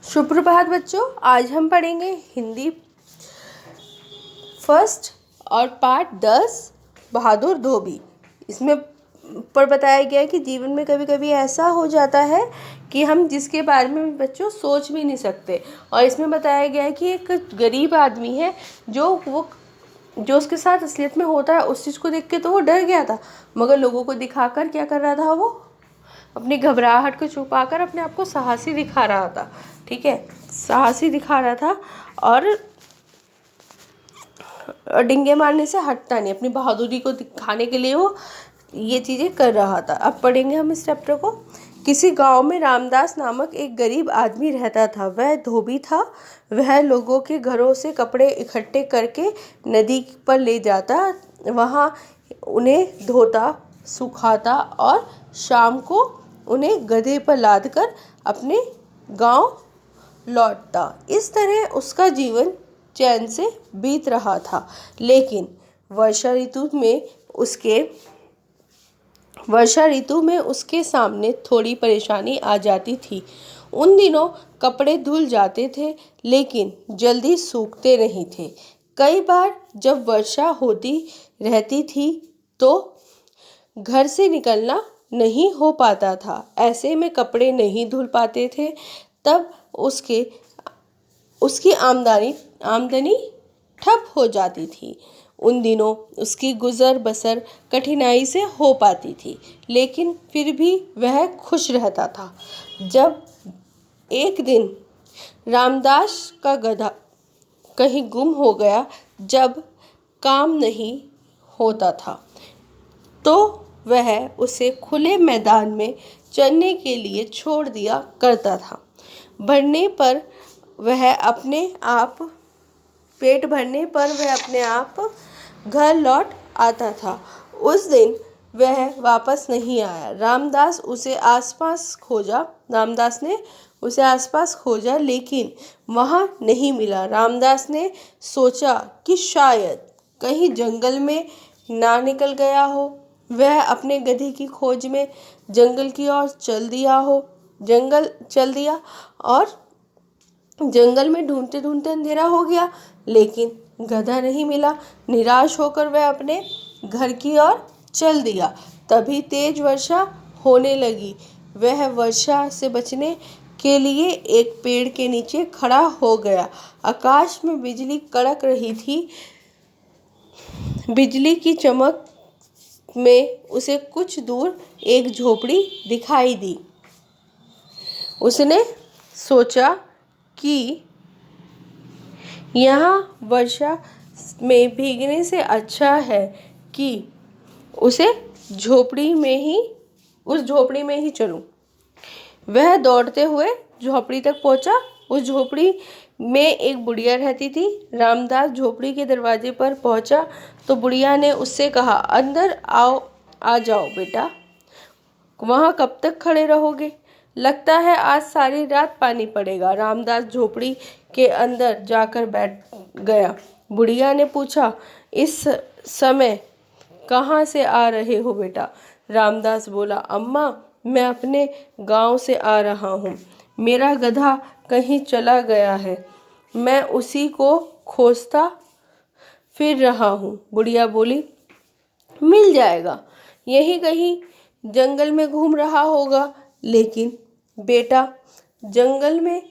सुप्रभात बच्चों, आज हम पढ़ेंगे हिंदी फर्स्ट और पार्ट 10 बहादुर धोबी। इसमें पर बताया गया है कि जीवन में कभी कभी ऐसा हो जाता है कि हम जिसके बारे में बच्चों सोच भी नहीं सकते। और इसमें बताया गया है कि एक गरीब आदमी है जो उसके साथ असलियत में होता है उस चीज़ को देख के तो वो डर गया था, मगर लोगों को दिखाकर क्या कर रहा था, वो अपनी घबराहट को छुपाकर अपने आप को साहसी दिखा रहा था। ठीक है, साहसी दिखा रहा था और डिंगे मारने से हटता नहीं। अपनी बहादुरी को दिखाने के लिए वो ये चीज़ें कर रहा था। अब पढ़ेंगे हम इस चैप्टर को। किसी गांव में रामदास नामक एक गरीब आदमी रहता था। वह धोबी था। वह लोगों के घरों से कपड़े इकट्ठे करके नदी पर ले जाता, वहाँ उन्हें धोता, सुखाता और शाम को उन्हें गधे पर लादकर अपने गांव लौटता। इस तरह उसका जीवन चैन से बीत रहा था। लेकिन वर्षा ऋतु में उसके सामने थोड़ी परेशानी आ जाती थी। उन दिनों कपड़े धुल जाते थे लेकिन जल्दी सूखते नहीं थे। कई बार जब वर्षा होती रहती थी तो घर से निकलना नहीं हो पाता था। ऐसे में कपड़े नहीं धुल पाते थे। तब उसकी आमदनी ठप हो जाती थी। उन दिनों उसकी गुजर बसर कठिनाई से हो पाती थी, लेकिन फिर भी वह खुश रहता था। जब एक दिन रामदास का गधा कहीं गुम हो गया, जब काम नहीं होता था तो वह उसे खुले मैदान में चरने के लिए छोड़ दिया करता था। पेट भरने पर वह अपने आप घर लौट आता था। उस दिन वह वापस नहीं आया। रामदास ने उसे आसपास खोजा लेकिन वहाँ नहीं मिला। रामदास ने सोचा कि शायद कहीं जंगल में ना निकल गया हो। वह अपने गधे की खोज में जंगल की ओर चल दिया और जंगल में ढूंढते ढूंढते अंधेरा हो गया, लेकिन गधा नहीं मिला। निराश होकर वह अपने घर की ओर चल दिया। तभी तेज वर्षा होने लगी। वह वर्षा से बचने के लिए एक पेड़ के नीचे खड़ा हो गया। आकाश में बिजली कड़क रही थी। बिजली की चमक में उसे कुछ दूर एक झोपड़ी दिखाई दी। उसने सोचा कि यहाँ वर्षा में भीगने से अच्छा है कि उस झोपड़ी में ही चलूं। वह दौड़ते हुए झोपड़ी तक पहुंचा। उस झोपड़ी में एक बुढ़िया रहती थी। रामदास झोपड़ी के दरवाजे पर पहुंचा तो बुढ़िया ने उससे कहा, अंदर आ जाओ बेटा, वहाँ कब तक खड़े रहोगे? लगता है आज सारी रात पानी पड़ेगा। रामदास झोपड़ी के अंदर जाकर बैठ गया। बुढ़िया ने पूछा, इस समय कहाँ से आ रहे हो बेटा? रामदास बोला, अम्मा, मैं अपने गांव से आ रहा हूँ। मेरा गधा कहीं चला गया है, मैं उसी को खोजता फिर रहा हूँ। बुढ़िया बोली, मिल जाएगा, यही कहीं जंगल में घूम रहा होगा। लेकिन बेटा, जंगल में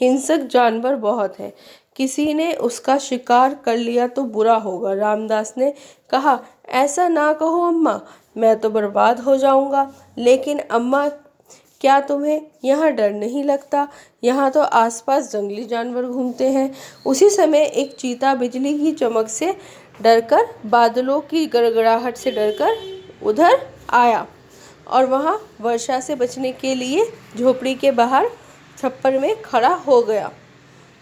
हिंसक जानवर बहुत हैं, किसी ने उसका शिकार कर लिया तो बुरा होगा। रामदास ने कहा, ऐसा ना कहो अम्मा, मैं तो बर्बाद हो जाऊंगा। लेकिन अम्मा, क्या तुम्हें यहाँ डर नहीं लगता? यहाँ तो आसपास जंगली जानवर घूमते हैं। उसी समय एक चीता बिजली की चमक से डरकर, बादलों की गड़गड़ाहट से डरकर उधर आया और वहाँ वर्षा से बचने के लिए झोपड़ी के बाहर छप्पर में खड़ा हो गया।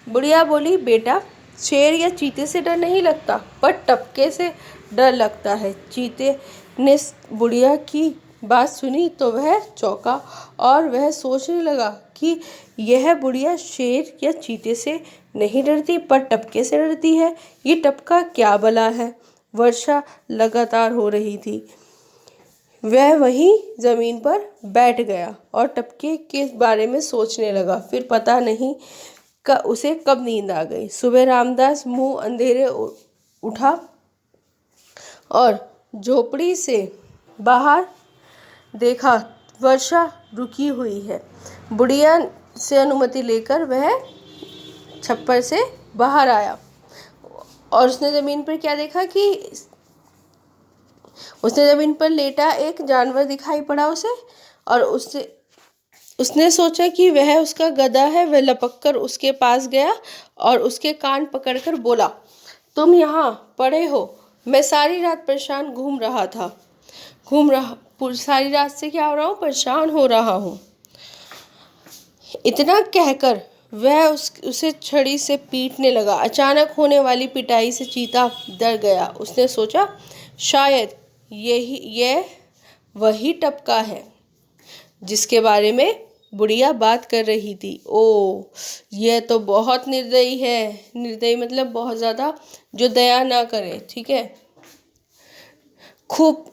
बुढ़िया बोली, बेटा, शेर या चीते से डर नहीं लगता, पर टपके से डर लगता है। चीते ने बुढ़िया की बात सुनी तो वह चौंका और वह सोचने लगा कि यह बुढ़िया शेर या चीते से नहीं डरती पर टपके से डरती है। ये टपका क्या भला है? वर्षा लगातार हो रही थी। वह वहीं जमीन पर बैठ गया और टपके के बारे में सोचने लगा। फिर पता नहीं उसे कब नींद आ गई। सुबह रामदास मुंह अंधेरे उठा और झोपड़ी से बाहर देखा। वर्षा रुकी हुई है। बुढ़िया से अनुमति लेकर वह छप्पर से बाहर आया और उसने ज़मीन पर क्या देखा कि उसने ज़मीन पर लेटा एक जानवर दिखाई पड़ा उसे, और उसने सोचा कि वह उसका गधा है। वह लपक कर उसके पास गया और उसके कान पकड़कर बोला, तुम यहाँ पड़े हो? मैं सारी रात परेशान सारी रात से क्या हो रहा हूँ? परेशान हो रहा हूँ। इतना कहकर वह उसे छड़ी से पीटने लगा। अचानक होने वाली पिटाई से चीता डर गया। उसने सोचा, शायद यह वही टपका है जिसके बारे में बुढ़िया बात कर रही थी। ओ, यह तो बहुत निर्दयी है। निर्दयी मतलब बहुत ज़्यादा, जो दया ना करे। ठीक है। खूब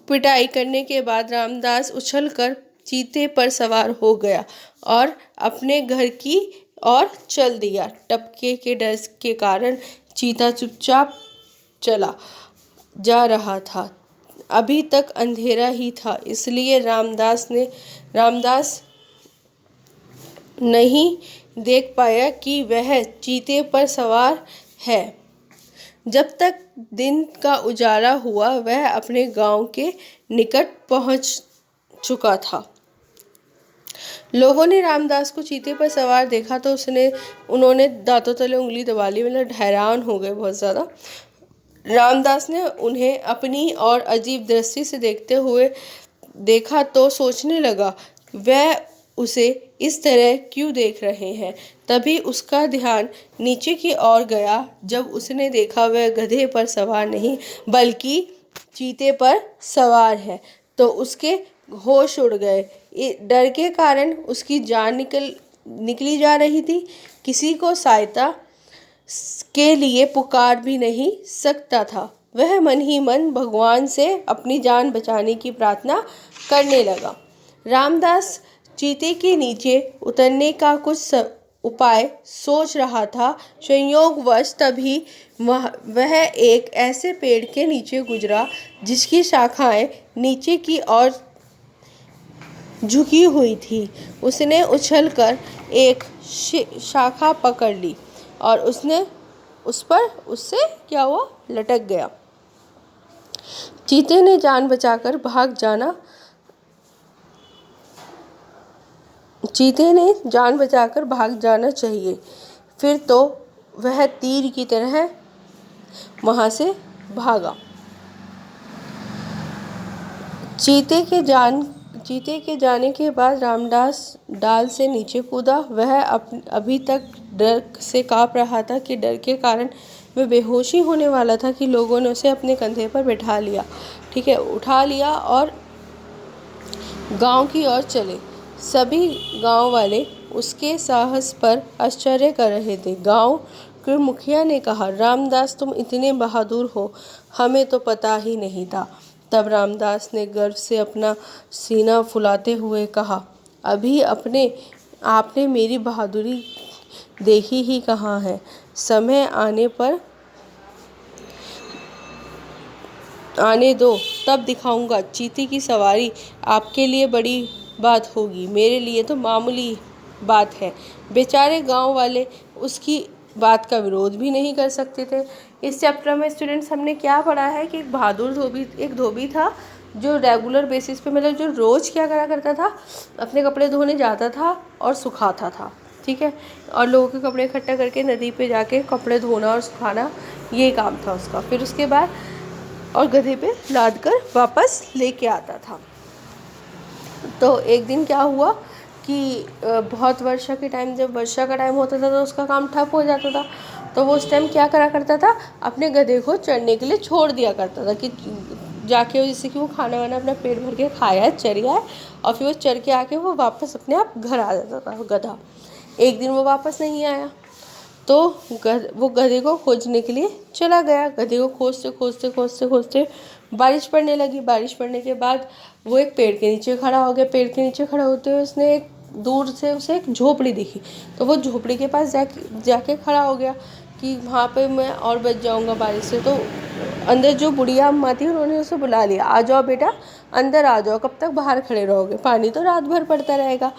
पिटाई करने के बाद रामदास उछलकर चीते पर सवार हो गया और अपने घर की ओर चल दिया। टपके के डर के कारण चीता चुपचाप चला जा रहा था। अभी तक अंधेरा ही था, इसलिए रामदास नहीं देख पाया कि वह चीते पर सवार है। जब तक दिन का उजाला हुआ, वह अपने गांव के निकट पहुंच चुका था। लोगों ने रामदास को चीते पर सवार देखा तो उन्होंने दांतों तले उंगली दबा ली, मतलब हैरान हो गए बहुत ज़्यादा। रामदास ने उन्हें अपनी और अजीब दृष्टि से देखते हुए देखा तो सोचने लगा, वह उसे इस तरह क्यों देख रहे हैं। तभी उसका ध्यान नीचे की ओर गया। जब उसने देखा वह गधे पर सवार नहीं बल्कि चीते पर सवार है, तो उसके होश उड़ गए। डर के कारण उसकी जान निकली जा रही थी। किसी को सहायता के लिए पुकार भी नहीं सकता था। वह मन ही मन भगवान से अपनी जान बचाने की प्रार्थना करने लगा। रामदास चीते के नीचे उतरने का कुछ उपाय सोच रहा था। संयोगवश तभी वह एक ऐसे पेड़ के नीचे गुजरा जिसकी शाखाएं नीचे की ओर झुकी हुई थी। उसने उछलकर एक शाखा पकड़ ली और उससे क्या हुआ, लटक गया। चीते ने जान बचाकर भाग जाना चाहिए। फिर तो वह तीर की तरह वहां से भागा। चीते के जाने के बाद रामदास डाल से नीचे कूदा। वह अभी तक डर से कांप रहा था कि डर के कारण वह बेहोशी होने वाला था कि लोगों ने उसे अपने कंधे पर बैठा लिया। ठीक है, उठा लिया और गांव की ओर चले। सभी गांव वाले उसके साहस पर आश्चर्य कर रहे थे। गांव के मुखिया ने कहा, रामदास तुम इतने बहादुर हो, हमें तो पता ही नहीं था। तब रामदास ने गर्व से अपना सीना फुलाते हुए कहा, अभी आपने मेरी बहादुरी देखी ही कहाँ है। समय आने दो, तब दिखाऊंगा। चीते की सवारी आपके लिए बड़ी बात होगी, मेरे लिए तो मामूली बात है। बेचारे गांव वाले उसकी बात का विरोध भी नहीं कर सकते थे। इस चैप्टर में स्टूडेंट्स हमने क्या पढ़ा है कि एक धोबी था जो रेगुलर बेसिस पे, मतलब जो रोज़ क्या करा करता था, अपने कपड़े धोने जाता था और सुखाता था। ठीक है, और लोगों के कपड़े इकट्ठा करके नदी पे जाके कपड़े धोना और सुखाना, ये काम था उसका। फिर उसके बाद और गधे पे लाद कर वापस लेके आता था। तो एक दिन क्या हुआ कि बहुत वर्षा के टाइम, जब वर्षा का टाइम होता था तो उसका काम ठप हो जाता था। तो वो उस टाइम क्या करा करता था, अपने गधे को चरने के लिए छोड़ दिया करता था कि जाके जैसे कि वो खाना वाना अपना पेट भर के खाया, चर गया, और फिर वो चर के आके वो वापस अपने आप घर आ जाता था गधा। एक दिन वो वापस नहीं आया तो वो गधे को खोजने के लिए चला गया। गधे को खोजते खोजते खोजते खोजते बारिश पड़ने लगी। बारिश पड़ने के बाद वो एक पेड़ के नीचे खड़ा हो गया। पेड़ के नीचे खड़ा होते हुए उसने एक दूर से उसे एक झोपड़ी दिखी, तो वो झोपड़ी के पास जाके खड़ा हो गया कि वहाँ पे मैं और बच जाऊँगा बारिश से। तो अंदर जो बुढ़िया अम्मा थी उन्होंने उसे बुला लिया, आ जाओ बेटा अंदर आ जाओ, कब तक बाहर खड़े रहोगे, पानी तो रात भर पड़ता रहेगा।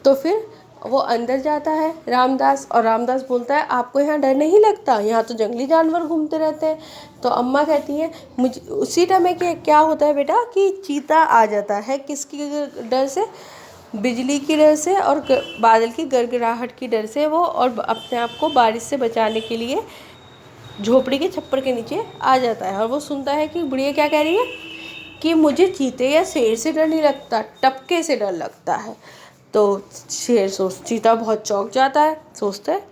तो फिर वो अंदर जाता है रामदास, और रामदास बोलता है आपको यहाँ डर नहीं लगता, यहाँ तो जंगली जानवर घूमते रहते हैं। तो अम्मा कहती है मुझे उसी टाइम में क्या होता है बेटा कि चीता आ जाता है, किसकी डर से, बिजली की डर से और बादल की गड़गड़ाहट की डर से वो, और अपने आप को बारिश से बचाने के लिए झोपड़ी के छप्पर के नीचे आ जाता है। और वो सुनता है कि बुढ़िया क्या कह रही है कि मुझे चीते या शेर से डर नहीं लगता, टपके से डर लगता है। तो चीता बहुत चौंक जाता है, सोचता है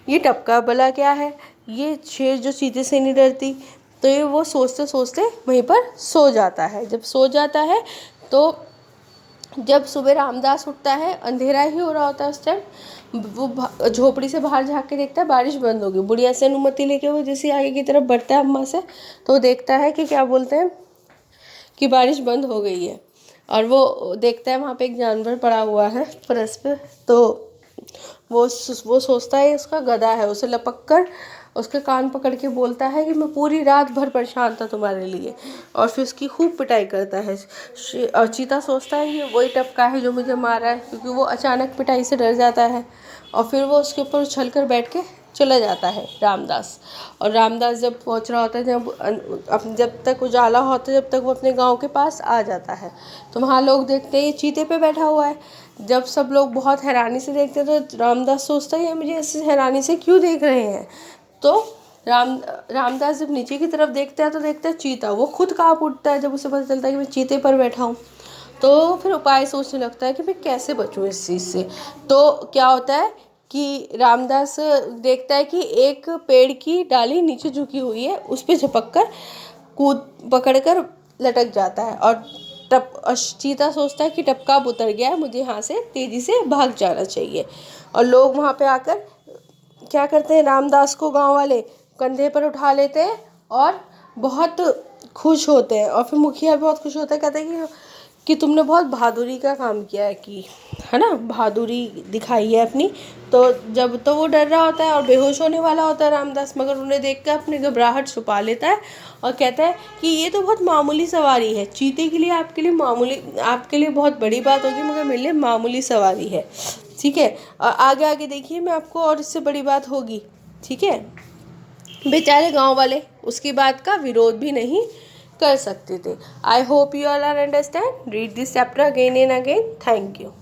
ये टपका भला क्या है, ये शेर जो चीते से नहीं डरती। तो ये वो सोचते सोचते वहीं पर सो जाता है। जब सो जाता है तो जब सुबह रामदास उठता है, अंधेरा ही हो रहा होता है उस टाइम, वो झोपड़ी से बाहर झाँक के देखता है बारिश बंद हो गई। बुढ़िया से अनुमति लेके वो जैसे आगे की तरफ बढ़ता है अम्मा से, तो देखता है कि क्या बोलते हैं कि बारिश बंद हो गई है। और वो देखता है वहाँ पे एक जानवर पड़ा हुआ है फर्श पे, तो वो सोचता है उसका गधा है, उसे लपक कर उसके कान पकड़ के बोलता है कि मैं पूरी रात भर परेशान था तुम्हारे लिए, और फिर उसकी खूब पिटाई करता है। और चीता सोचता है ये वही टपका है जो मुझे मारा है, क्योंकि वो अचानक पिटाई से डर जाता है। और फिर वो उसके ऊपर उछल कर बैठ के चला जाता है रामदास। और रामदास जब पहुंच रहा होता है, जब तक उजाला होता है, जब तक वो अपने गांव के पास आ जाता है, तो वहाँ लोग देखते हैं ये चीते पे बैठा हुआ है। जब सब लोग बहुत हैरानी से देखते हैं तो रामदास सोचता है ये मुझे ऐसे हैरानी से क्यों देख रहे हैं। तो रामदास जब नीचे की तरफ देखता है तो देखता है चीता, वो खुद काँप उठता है जब उसे पता चलता है कि मैं चीते पर बैठा हूँ। तो फिर उपाय सोचने लगता है कि मैं कैसे बचूं इस चीज़ से। तो क्या होता है कि रामदास देखता है कि एक पेड़ की डाली नीचे झुकी हुई है, उस पर झपक कर कूद पकड़ कर लटक जाता है। और चीता सोचता है कि टपका अब उतर गया है, मुझे यहाँ से तेज़ी से भाग जाना चाहिए। और लोग वहाँ पे आकर क्या करते हैं, रामदास को गांव वाले कंधे पर उठा लेते हैं और बहुत खुश होते हैं। और फिर मुखिया बहुत खुश होता है, कहते हैं कि तुमने बहुत बहादुरी का काम किया है, कि है ना, बहादुरी दिखाई है अपनी। तो जब तो वो डर रहा होता है और बेहोश होने वाला होता है रामदास, मगर उन्हें देखकर अपनी घबराहट छुपा लेता है और कहता है कि ये तो बहुत मामूली सवारी है, चीते के लिए आपके लिए मामूली, आपके लिए बहुत बड़ी बात होगी, मगर मेरे लिए मामूली सवारी है। ठीक है, आगे आगे देखिए मैं आपको और इससे बड़ी बात होगी। ठीक है, बेचारे गांव वाले उसकी बात का विरोध भी नहीं कर सकते थे। I hope you all are understand. Read this chapter again and again. Thank you.